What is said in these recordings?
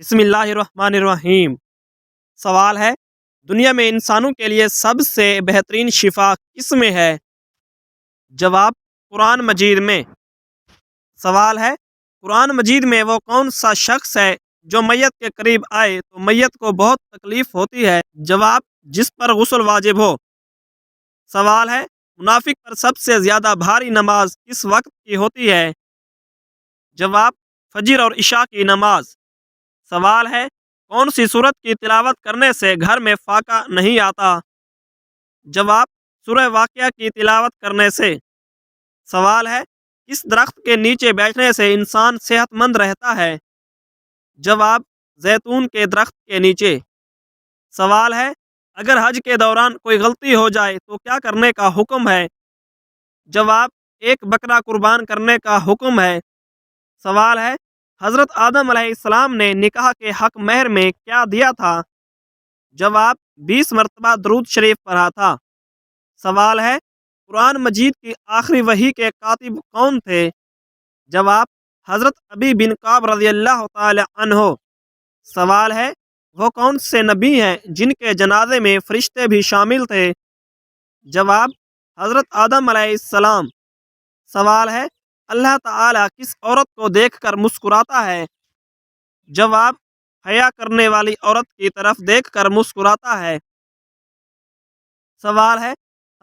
بسم اللہ الرحمن الرحیم۔ سوال ہے، دنیا میں انسانوں کے لیے سب سے بہترین شفا کس میں ہے؟ جواب، قرآن مجید میں۔ سوال ہے، قرآن مجید میں وہ کون سا شخص ہے جو میت کے قریب آئے تو میت کو بہت تکلیف ہوتی ہے؟ جواب، جس پر غسل واجب ہو۔ سوال ہے، منافق پر سب سے زیادہ بھاری نماز کس وقت کی ہوتی ہے؟ جواب، فجر اور عشاء کی نماز۔ سوال ہے، کون سی سورت کی تلاوت کرنے سے گھر میں فاقہ نہیں آتا؟ جواب، سورہ واقعہ کی تلاوت کرنے سے۔ سوال ہے، کس درخت کے نیچے بیٹھنے سے انسان صحت مند رہتا ہے؟ جواب، زیتون کے درخت کے نیچے۔ سوال ہے، اگر حج کے دوران کوئی غلطی ہو جائے تو کیا کرنے کا حکم ہے؟ جواب، ایک بکرا قربان کرنے کا حکم ہے۔ سوال ہے، حضرت آدم علیہ السلام نے نکاح کے حق مہر میں کیا دیا تھا؟ جواب، 20 مرتبہ درود شریف پڑھا تھا۔ سوال ہے، قرآن مجید کی آخری وحی کے کاتب کون تھے؟ جواب، حضرت ابی بن کعب رضی اللہ تعالی عنہ۔ سوال ہے، وہ کون سے نبی ہیں جن کے جنازے میں فرشتے بھی شامل تھے؟ جواب، حضرت آدم علیہ السلام۔ سوال ہے، اللہ تعالیٰ کس عورت کو دیکھ کر مسکراتا ہے؟ جواب، حیا کرنے والی عورت کی طرف دیکھ کر مسکراتا ہے۔ سوال ہے،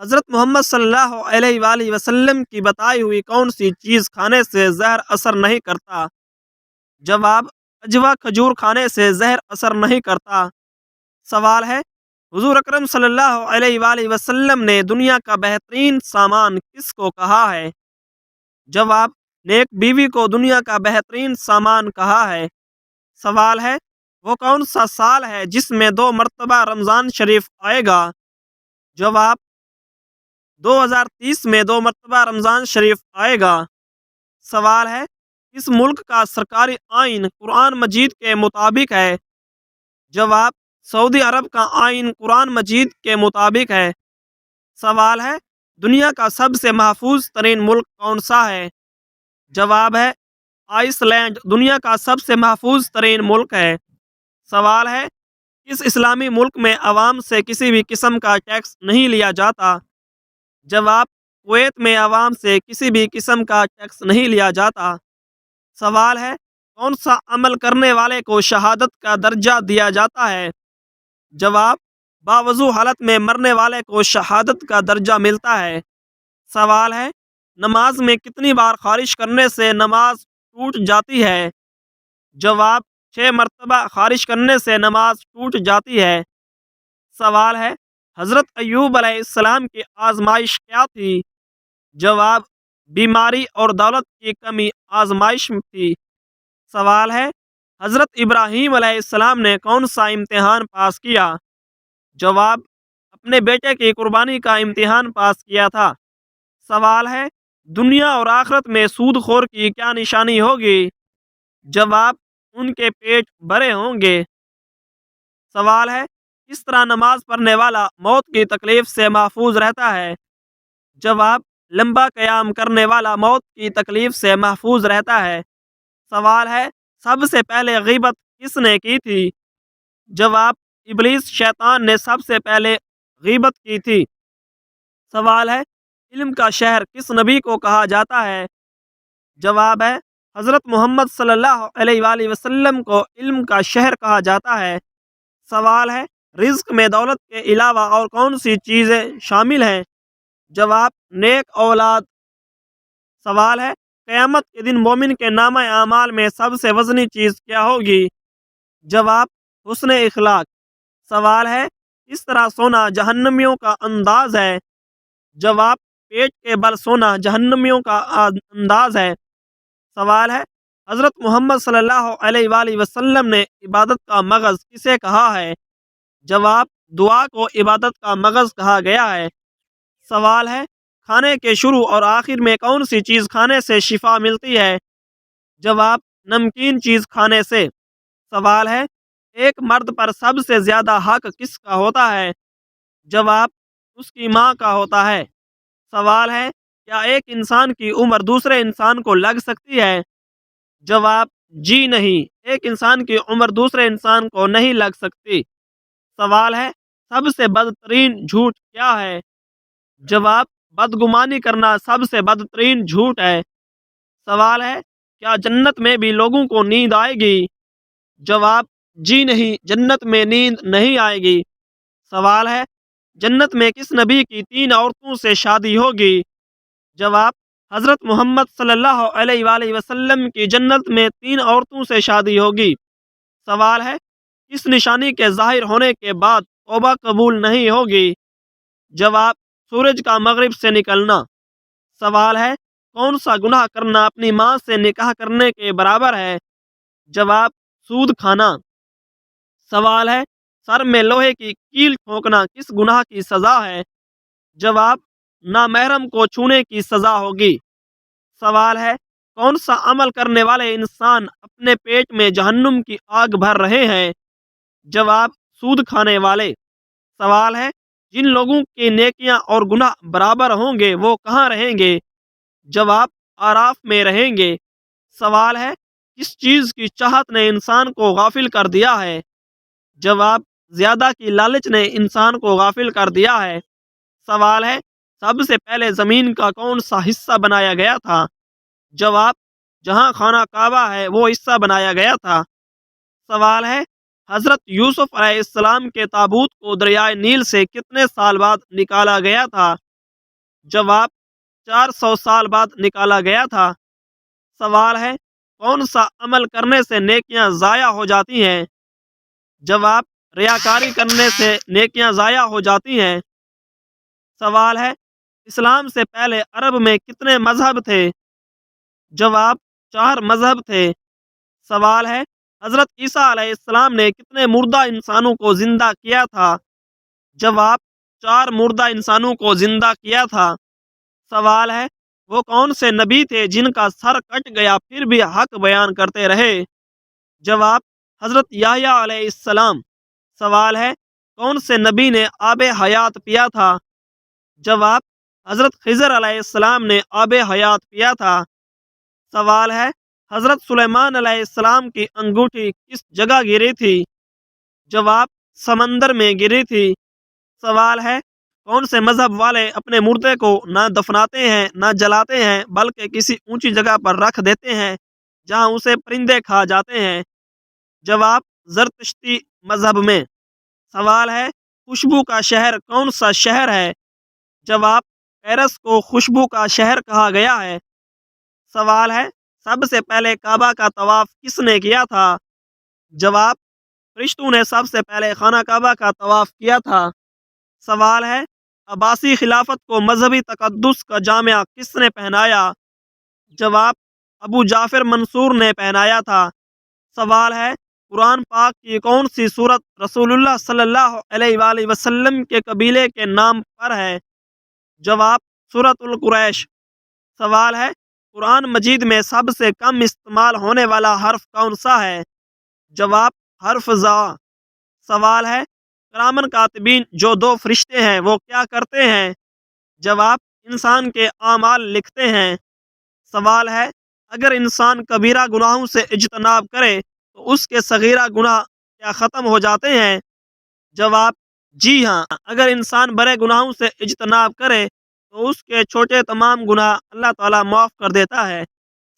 حضرت محمد صلی اللہ علیہ وآلہ وسلم کی بتائی ہوئی کون سی چیز کھانے سے زہر اثر نہیں کرتا؟ جواب، اجوا کھجور کھانے سے زہر اثر نہیں کرتا۔ سوال ہے، حضور اکرم صلی اللہ علیہ وآلہ وسلم نے دنیا کا بہترین سامان کس کو کہا ہے؟ جواب، نیک بیوی کو دنیا کا بہترین سامان کہا ہے۔ سوال ہے، وہ کون سا سال ہے جس میں 2 مرتبہ رمضان شریف آئے گا؟ جواب، 2030 میں 2 مرتبہ رمضان شریف آئے گا۔ سوال ہے، کس ملک کا سرکاری آئین قرآن مجید کے مطابق ہے؟ جواب، سعودی عرب کا آئین قرآن مجید کے مطابق ہے۔ سوال ہے، دنیا کا سب سے محفوظ ترین ملک کون سا ہے؟ جواب ہے، آئس لینڈ دنیا کا سب سے محفوظ ترین ملک ہے۔ سوال ہے، کس اسلامی ملک میں عوام سے کسی بھی قسم کا ٹیکس نہیں لیا جاتا؟ جواب، کویت میں عوام سے کسی بھی قسم کا ٹیکس نہیں لیا جاتا۔ سوال ہے، کون سا عمل کرنے والے کو شہادت کا درجہ دیا جاتا ہے؟ جواب، باوضو حالت میں مرنے والے کو شہادت کا درجہ ملتا ہے۔ سوال ہے، نماز میں کتنی بار خارش کرنے سے نماز ٹوٹ جاتی ہے؟ جواب، 6 مرتبہ خارش کرنے سے نماز ٹوٹ جاتی ہے۔ سوال ہے، حضرت ایوب علیہ السلام کی آزمائش کیا تھی؟ جواب، بیماری اور دولت کی کمی آزمائش تھی۔ سوال ہے، حضرت ابراہیم علیہ السلام نے کون سا امتحان پاس کیا؟ جواب، اپنے بیٹے کی قربانی کا امتحان پاس کیا تھا۔ سوال ہے، دنیا اور آخرت میں سود خور کی کیا نشانی ہوگی؟ جواب، ان کے پیٹ بھرے ہوں گے۔ سوال ہے، کس طرح نماز پڑھنے والا موت کی تکلیف سے محفوظ رہتا ہے؟ جواب، لمبا قیام کرنے والا موت کی تکلیف سے محفوظ رہتا ہے۔ سوال ہے، سب سے پہلے غیبت کس نے کی تھی؟ جواب، ابلیس شیطان نے سب سے پہلے غیبت کی تھی۔ سوال ہے، علم کا شہر کس نبی کو کہا جاتا ہے؟ جواب ہے، حضرت محمد صلی اللہ علیہ وآلہ وسلم کو علم کا شہر کہا جاتا ہے۔ سوال ہے، رزق میں دولت کے علاوہ اور کون سی چیزیں شامل ہیں؟ جواب، نیک اولاد۔ سوال ہے، قیامت کے دن مومن کے نامہ اعمال میں سب سے وزنی چیز کیا ہوگی؟ جواب، حسن اخلاق۔ سوال ہے، اس طرح سونا جہنمیوں کا انداز ہے؟ جواب، پیٹ کے بل سونا جہنمیوں کا انداز ہے۔ سوال ہے، حضرت محمد صلی اللہ علیہ وآلہ وسلم نے عبادت کا مغز کسے کہا ہے؟ جواب، دعا کو عبادت کا مغز کہا گیا ہے۔ سوال ہے، کھانے کے شروع اور آخر میں کون سی چیز کھانے سے شفا ملتی ہے؟ جواب، نمکین چیز کھانے سے۔ سوال ہے، ایک مرد پر سب سے زیادہ حق کس کا ہوتا ہے؟ جواب، اس کی ماں کا ہوتا ہے۔ سوال ہے، کیا ایک انسان کی عمر دوسرے انسان کو لگ سکتی ہے؟ جواب، جی نہیں، ایک انسان کی عمر دوسرے انسان کو نہیں لگ سکتی۔ سوال ہے، سب سے بدترین جھوٹ کیا ہے؟ جواب، بدگمانی کرنا سب سے بدترین جھوٹ ہے۔ سوال ہے، کیا جنت میں بھی لوگوں کو نیند آئے گی؟ جواب، جی نہیں، جنت میں نیند نہیں آئے گی۔ سوال ہے، جنت میں کس نبی کی 3 عورتوں سے شادی ہوگی؟ جواب، حضرت محمد صلی اللہ علیہ وآلہ وسلم کی جنت میں 3 عورتوں سے شادی ہوگی۔ سوال ہے، اس نشانی کے ظاہر ہونے کے بعد توبہ قبول نہیں ہوگی؟ جواب، سورج کا مغرب سے نکلنا۔ سوال ہے، کون سا گناہ کرنا اپنی ماں سے نکاح کرنے کے برابر ہے؟ جواب، سود کھانا۔ سوال ہے، سر میں لوہے کی کیل ٹھونکنا کس گناہ کی سزا ہے؟ جواب، نامحرم کو چھونے کی سزا ہوگی۔ سوال ہے، کون سا عمل کرنے والے انسان اپنے پیٹ میں جہنم کی آگ بھر رہے ہیں؟ جواب، سود کھانے والے۔ سوال ہے، جن لوگوں کی نیکیاں اور گناہ برابر ہوں گے وہ کہاں رہیں گے؟ جواب، آراف میں رہیں گے۔ سوال ہے، کس چیز کی چاہت نے انسان کو غافل کر دیا ہے؟ جواب، زیادہ کی لالچ نے انسان کو غافل کر دیا ہے۔ سوال ہے، سب سے پہلے زمین کا کون سا حصہ بنایا گیا تھا؟ جواب، جہاں خانہ کعبہ ہے وہ حصہ بنایا گیا تھا۔ سوال ہے، حضرت یوسف علیہ السلام کے تابوت کو دریائے نیل سے کتنے سال بعد نکالا گیا تھا؟ جواب، 400 سال بعد نکالا گیا تھا۔ سوال ہے، کون سا عمل کرنے سے نیکیاں ضائع ہو جاتی ہیں؟ جواب، ریاکاری کرنے سے نیکیاں ضائع ہو جاتی ہیں۔ سوال ہے، اسلام سے پہلے عرب میں کتنے مذہب تھے؟ جواب، 4 مذہب تھے۔ سوال ہے، حضرت عیسیٰ علیہ السلام نے کتنے مردہ انسانوں کو زندہ کیا تھا؟ جواب، 4 مردہ انسانوں کو زندہ کیا تھا۔ سوال ہے، وہ کون سے نبی تھے جن کا سر کٹ گیا پھر بھی حق بیان کرتے رہے؟ جواب، حضرت یحییٰ علیہ السلام۔ سوال ہے، کون سے نبی نے آب حیات پیا تھا؟ جواب، حضرت خضر علیہ السلام نے آب حیات پیا تھا۔ سوال ہے، حضرت سلیمان علیہ السلام کی انگوٹھی کس جگہ گری تھی؟ جواب، سمندر میں گری تھی۔ سوال ہے، کون سے مذہب والے اپنے مردے کو نہ دفناتے ہیں نہ جلاتے ہیں بلکہ کسی اونچی جگہ پر رکھ دیتے ہیں جہاں اسے پرندے کھا جاتے ہیں؟ جواب، زرتشتی مذہب میں۔ سوال ہے، خوشبو کا شہر کون سا شہر ہے؟ جواب، پیرس کو خوشبو کا شہر کہا گیا ہے۔ سوال ہے، سب سے پہلے کعبہ کا طواف کس نے کیا تھا؟ جواب، فرشتوں نے سب سے پہلے خانہ کعبہ کا طواف کیا تھا۔ سوال ہے، عباسی خلافت کو مذہبی تقدس کا جامعہ کس نے پہنایا؟ جواب، ابو جعفر منصور نے پہنایا تھا۔ سوال ہے، قرآن پاک کی کون سی سورت رسول اللہ صلی اللہ علیہ وآلہ وسلم کے قبیلے کے نام پر ہے؟ جواب، سورۃ القریش۔ سوال ہے، قرآن مجید میں سب سے کم استعمال ہونے والا حرف کون سا ہے؟ جواب، حرف ذا۔ سوال ہے، کرامن کاتبین جو 2 فرشتے ہیں وہ کیا کرتے ہیں؟ جواب، انسان کے اعمال لکھتے ہیں۔ سوال ہے، اگر انسان کبیرہ گناہوں سے اجتناب کرے تو اس کے صغیرہ گناہ کیا ختم ہو جاتے ہیں؟ جواب، جی ہاں، اگر انسان بڑے گناہوں سے اجتناب کرے تو اس کے چھوٹے تمام گناہ اللہ تعالیٰ معاف کر دیتا ہے۔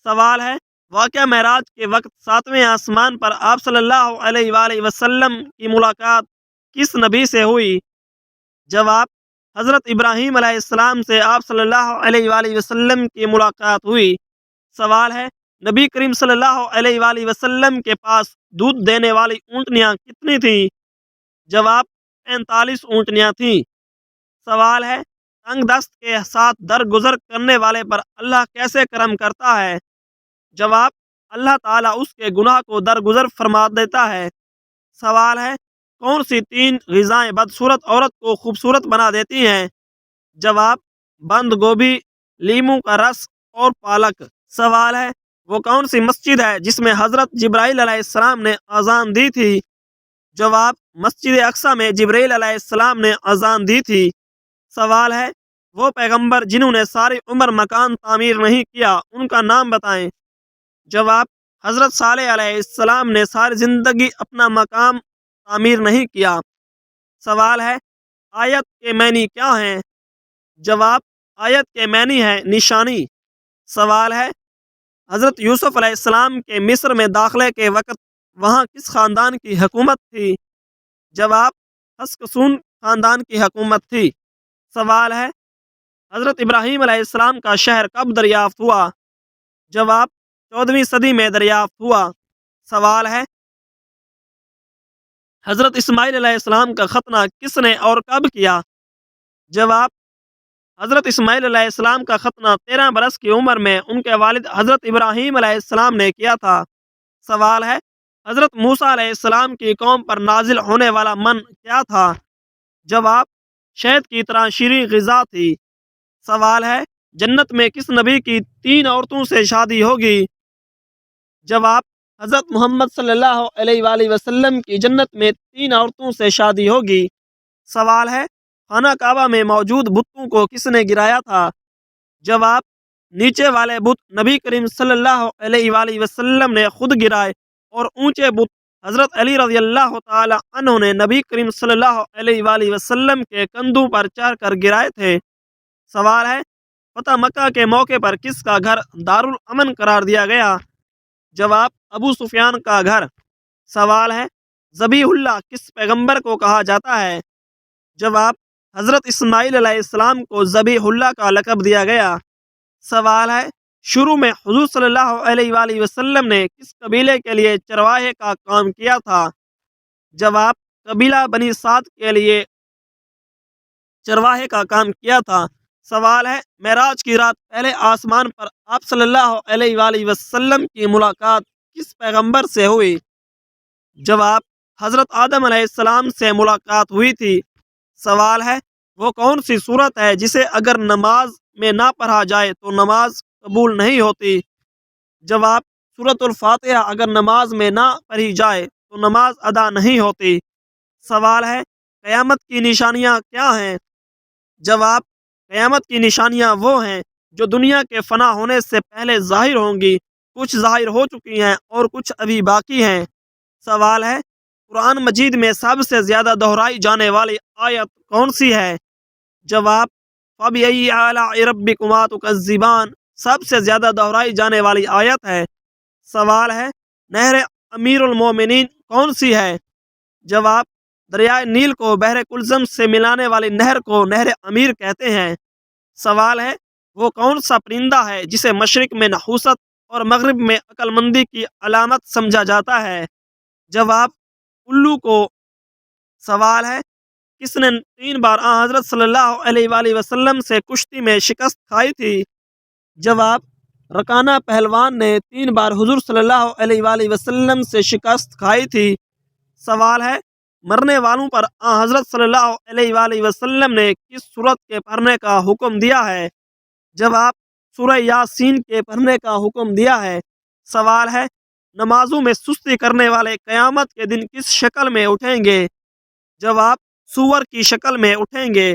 سوال ہے، واقعہ معراج کے وقت 7ویں آسمان پر آپ صلی اللہ علیہ وآلہ وسلم کی ملاقات کس نبی سے ہوئی؟ جواب، حضرت ابراہیم علیہ السلام سے آپ صلی اللہ علیہ وآلہ وسلم کی ملاقات ہوئی۔ سوال ہے، نبی کریم صلی اللہ علیہ وآلہ وسلم کے پاس دودھ دینے والی اونٹنیاں کتنی تھیں؟ جواب، 45 اونٹنیاں تھیں۔ سوال ہے، تنگ دست کے ساتھ درگزر کرنے والے پر اللہ کیسے کرم کرتا ہے؟ جواب، اللہ تعالیٰ اس کے گناہ کو درگزر فرما دیتا ہے۔ سوال ہے، کون سی 3 غذائیں بدصورت عورت کو خوبصورت بنا دیتی ہیں؟ جواب، بند گوبھی، لیموں کا رس اور پالک۔ سوال ہے، وہ کون سی مسجد ہے جس میں حضرت جبرائیل علیہ السلام نے اذان دی تھی؟ جواب، مسجد اقصی میں جبرائیل علیہ السلام نے اذان دی تھی۔ سوال ہے، وہ پیغمبر جنہوں نے ساری عمر مکان تعمیر نہیں کیا ان کا نام بتائیں۔ جواب، حضرت صالح علیہ السلام نے ساری زندگی اپنا مقام تعمیر نہیں کیا۔ سوال ہے آیت کے معنی کیا ہیں؟ جواب آیت کے معنی ہے نشانی۔ سوال ہے حضرت یوسف علیہ السلام کے مصر میں داخلے کے وقت وہاں کس خاندان کی حکومت تھی؟ جواب حسکسون خاندان کی حکومت تھی۔ سوال ہے حضرت ابراہیم علیہ السلام کا شہر کب دریافت ہوا؟ جواب 14ویں صدی میں دریافت ہوا۔ سوال ہے حضرت اسماعیل علیہ السلام کا ختنہ کس نے اور کب کیا؟ جواب حضرت اسماعیل علیہ السلام کا ختنہ 13 برس کی عمر میں ان کے والد حضرت ابراہیم علیہ السلام نے کیا تھا۔ سوال ہے حضرت موسیٰ علیہ السلام کی قوم پر نازل ہونے والا من کیا تھا؟ جواب شہد کی طرح شیریں غذا تھی۔ سوال ہے جنت میں کس نبی کی 3 عورتوں سے شادی ہوگی؟ جواب حضرت محمد صلی اللہ علیہ وآلہ وسلم کی جنت میں 3 عورتوں سے شادی ہوگی۔ سوال ہے خانہ کعبہ میں موجود بتوں کو کس نے گرایا تھا؟ جواب نیچے والے بت نبی کریم صلی اللہ علیہ وآلہ وسلم نے خود گرائے اور اونچے بت حضرت علی رضی اللہ تعالی عنہ نے نبی کریم صلی اللہ علیہ وآلہ وسلم کے کندھوں پر چڑھ کر گرائے تھے۔ سوال ہے فتح مکہ کے موقع پر کس کا گھر دارالامن قرار دیا گیا؟ جواب ابو سفیان کا گھر۔ سوال ہے ذبیح اللہ کس پیغمبر کو کہا جاتا ہے؟ جواب حضرت اسماعیل علیہ السلام کو ذبیح اللہ کا لقب دیا گیا۔ سوال ہے شروع میں حضور صلی اللہ علیہ وآلہ وسلم نے کس قبیلے کے لیے چرواہے کا کام کیا تھا؟ جواب قبیلہ بنی سعد کے لیے چرواہے کا کام کیا تھا۔ سوال ہے معراج کی رات پہلے آسمان پر آپ صلی اللہ علیہ وآلہ وسلم کی ملاقات کس پیغمبر سے ہوئی؟ جواب حضرت آدم علیہ السلام سے ملاقات ہوئی تھی۔ سوال ہے وہ کون سی صورت ہے جسے اگر نماز میں نہ پڑھا جائے تو نماز قبول نہیں ہوتی؟ جواب سورۃ الفاتحہ اگر نماز میں نہ پڑھی جائے تو نماز ادا نہیں ہوتی۔ سوال ہے قیامت کی نشانیاں کیا ہیں؟ جواب قیامت کی نشانیاں وہ ہیں جو دنیا کے فنا ہونے سے پہلے ظاہر ہوں گی، کچھ ظاہر ہو چکی ہیں اور کچھ ابھی باقی ہیں۔ سوال ہے قرآن مجید میں سب سے زیادہ دہرائی جانے والی آیت کون سی ہے؟ جواب فَبِأَيِّ آلَاءِ رَبِّكُمَا تُكَذِّبَانِ سب سے زیادہ دہرائی جانے والی آیت ہے۔ سوال ہے نہر امیر المومنین کون سی ہے؟ جواب دریائے نیل کو بحر کلزم سے ملانے والی نہر کو نہر امیر کہتے ہیں۔ سوال ہے وہ کون سا پرندہ ہے جسے مشرق میں نحوست اور مغرب میں عقل مندی کی علامت سمجھا جاتا ہے؟ جواب الو کو۔ سوال ہے کس نے 3 بار حضرت صلی اللہ علیہ وآلہ وسلم سے کشتی میں شکست کھائی تھی؟ جواب رکانہ پہلوان نے 3 بار حضور صلی اللہ علیہ وآلہ وسلم سے شکست کھائی تھی۔ سوال ہے مرنے والوں پر حضرت صلی اللہ علیہ وآلہ وسلم نے کس سورت کے پڑھنے کا حکم دیا ہے؟ جواب سورہ یاسین کے پڑھنے کا حکم دیا ہے۔ سوال ہے نمازوں میں سستی کرنے والے قیامت کے دن کس شکل میں اٹھیں گے؟ جواب سور کی شکل میں اٹھیں گے۔